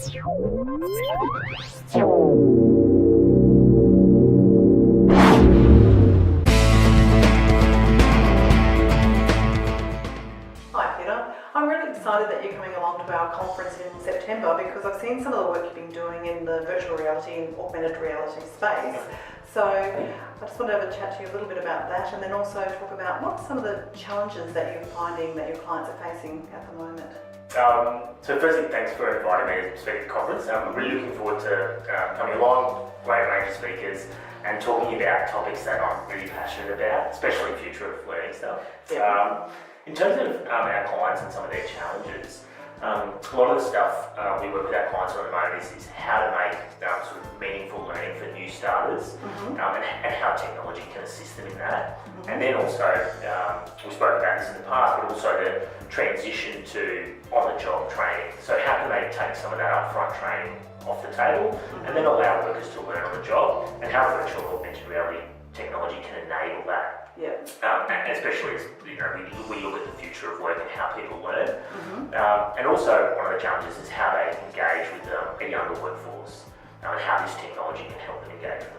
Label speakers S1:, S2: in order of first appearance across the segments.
S1: Hi Peter, I'm really excited that you're coming along to our conference in September because I've seen some of the work you've been doing in the virtual reality and augmented reality space. So I just want to have a chat to you a little bit about that and then also talk about what are some of the challenges that you're finding that your clients are facing at the moment.
S2: So firstly, thanks for inviting me to speak at the conference. I'm really looking forward to coming along, great range of speakers, and talking about topics that I'm really passionate about, especially future of learning stuff. In terms of our clients and some of their challenges, a lot of the stuff we work with our clients on at the moment is how to make sort of meaningful learning for new starters and how technology can assist them in that. And then also, we spoke about this in the past, but also the transition to on-the-job training. So how can they take some of that upfront training off the table and then allow workers to learn on the job, and how virtual and augmented reality technology can enable that. And especially as we look at the future of work and how people learn. And also one of the challenges is how they engage with a younger workforce and how this technology can help them engage with them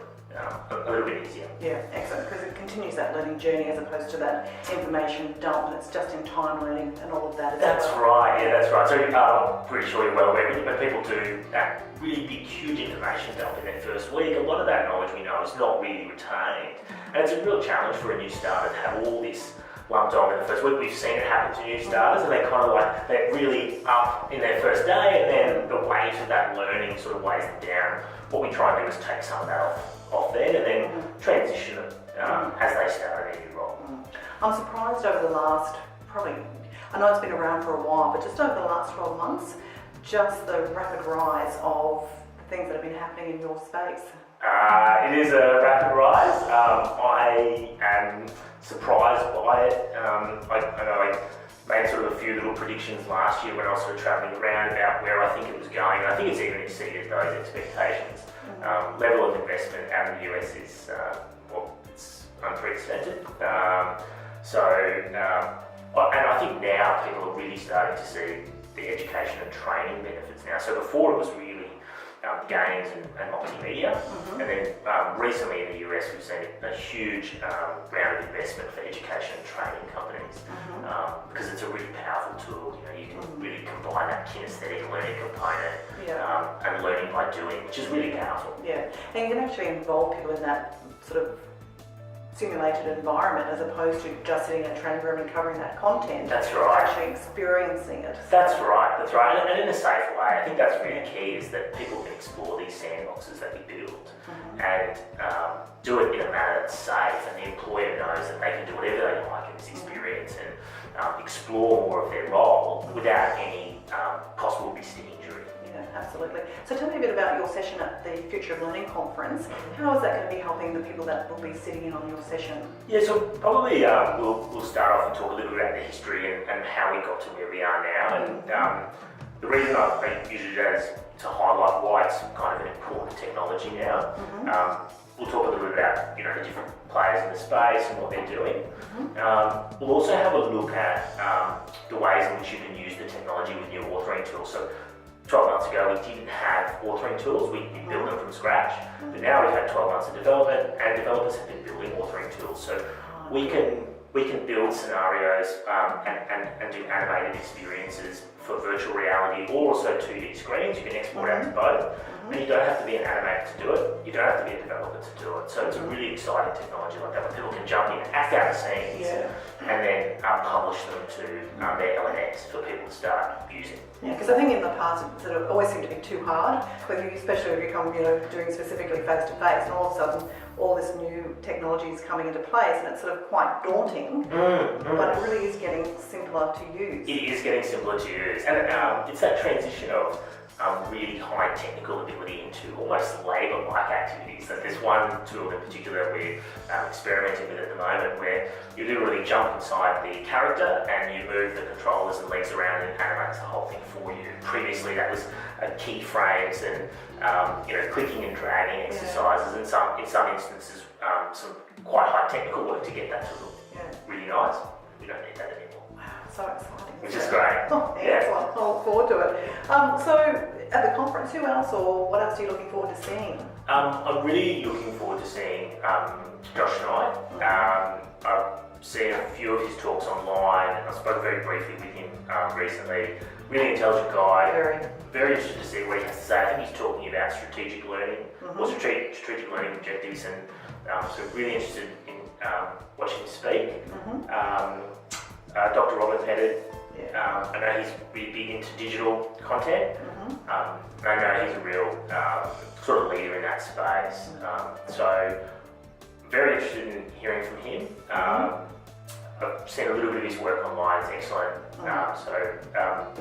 S2: a little bit easier.
S1: Yeah, excellent, because it continues that learning journey as opposed to that information dump and it's just in time learning and all of that.
S2: That's right, yeah, that's right. So I'm pretty sure you're well aware, but people do that really big, huge information dump in their first week. A lot of that knowledge we know is not really retained. And it's a real challenge for a new starter to have all this lumped on in the first week. We've seen it happen to new starters and they're kind of like, they're really up in their first day and then the weight of that learning sort of weighs them down. What we try and do is take some of that off then and then transition them as they start in a new role.
S1: I'm surprised over the last, I know it's been around for a while, but just over the last 12 months, just the rapid rise of things that have been happening in your space.
S2: It is a rapid rise. I am surprised by it. I know I made sort of a few little predictions last year when I was sort of travelling around about where I think it was going. I think it's even exceeded those expectations. Level of investment out in the US is it's unprecedented. And I think now people are really starting to see the education and training benefits now. So before it was really games and multimedia, and then recently in the US we've seen a huge round of investment for education and training companies because it's a really powerful tool. You can really combine that kinesthetic learning component and learning by doing, which is really powerful.
S1: Yeah, and you can actually involve people in that sort of simulated environment as opposed to just sitting in a training room and covering that content.
S2: That's right.
S1: Actually experiencing it.
S2: That's right. And in a safe way. I think that's really key, is that people can explore these sandboxes that we build and do it in a manner that's safe, and the employer knows that they can do whatever they like in this experience and explore more of their role without any possible risk to injury.
S1: Absolutely. So tell me a bit about your session at the Future of Learning conference. How is that going to be helping the people that will be sitting in on your session?
S2: Yeah, so probably we'll start off and talk a little bit about the history and how we got to where we are now. And the reason I've used it as to highlight why it's kind of an important technology now. We'll talk a little bit about the different players in the space and what they're doing. We'll also have a look at the ways in which you can use the technology with new authoring tools. So 12 months ago, we didn't have authoring tools. We built them from scratch. But now we've had 12 months of development, and developers have been building authoring tools. So we can build scenarios and do animated experiences for virtual reality, or also 2D screens. You can export out to both. And you don't have to be an animator to do it. You don't have to be a developer to do it. So it's a really exciting technology like that, where people can jump in, act out the scenes, and then publish them to their LNS for people to start using.
S1: Yeah, because I think in the past it sort of always seemed to be too hard, especially if you come, doing specifically face-to-face, and all of a sudden all this new technology is coming into place, and it's sort of quite daunting, but it really is getting simpler to use.
S2: It is getting simpler to use, and it's that transition of really high technical ability into almost labour-like activities. So there's one tool in particular we're experimenting with at the moment, where you literally jump inside the character and you move the controllers and legs around and animates the whole thing for you. Previously that was keyframes and clicking and dragging exercises, and in some instances some quite high technical work to get that to look really nice. We don't need that anymore.
S1: Wow, so exciting.
S2: Which is great.
S1: Oh, excellent. I look forward to it. So at the conference, who else or what else are you looking forward to seeing?
S2: I'm really looking forward to seeing Josh Knight. I've seen a few of his talks online. I spoke very briefly with him recently. Really intelligent guy. Very interested to see what he has to say. I think he's talking about strategic learning or strategic learning objectives, and so really interested in watching him speak. Dr. Robert Pettit. I know he's really big into digital content. I know he's a real sort of leader in that space. So very interested in hearing from him. I've seen a little bit of his work online, it's excellent. So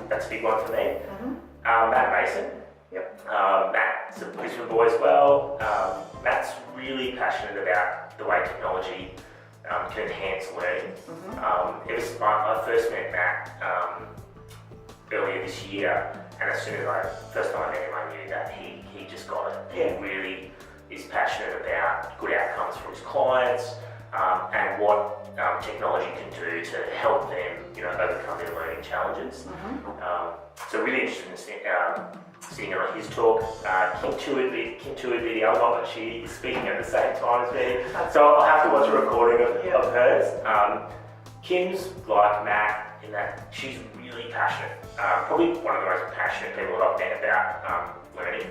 S2: that's a big one for me. Matt Mason. Matt's a Brisbane boy as well. Matt's really passionate about the way technology can enhance learning. I first met Matt earlier this year, and as soon as first time I met him, I knew that he just got it. He really is passionate about good outcomes for his clients and what technology can do to help them, overcome their learning challenges. So really interested in sitting on his talk. Kim Tu would be the other one, but she is speaking at the same time as me. So I'll have to watch a recording of hers. Kim's like Matt in that she's really passionate. Probably one of the most passionate people that I've met about learning.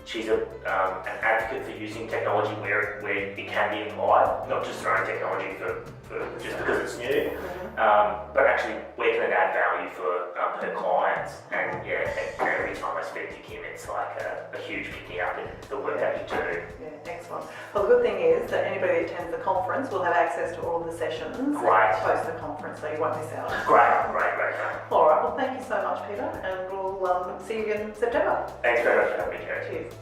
S2: She's an advocate for using technology where it can be applied, not just throwing technology for just because it's new, but actually where can it add value for her clients. And every time I speak to Kim, it's like a huge pick me up in the work that you do.
S1: Excellent. Well, the good thing is that anybody that attends the conference will have access to all of the sessions post the conference, so you won't miss out.
S2: Great.
S1: All right, well, thank you so much, Peter, and we'll see you again in September.
S2: Thanks very much for having me, Kerry.
S1: Cheers.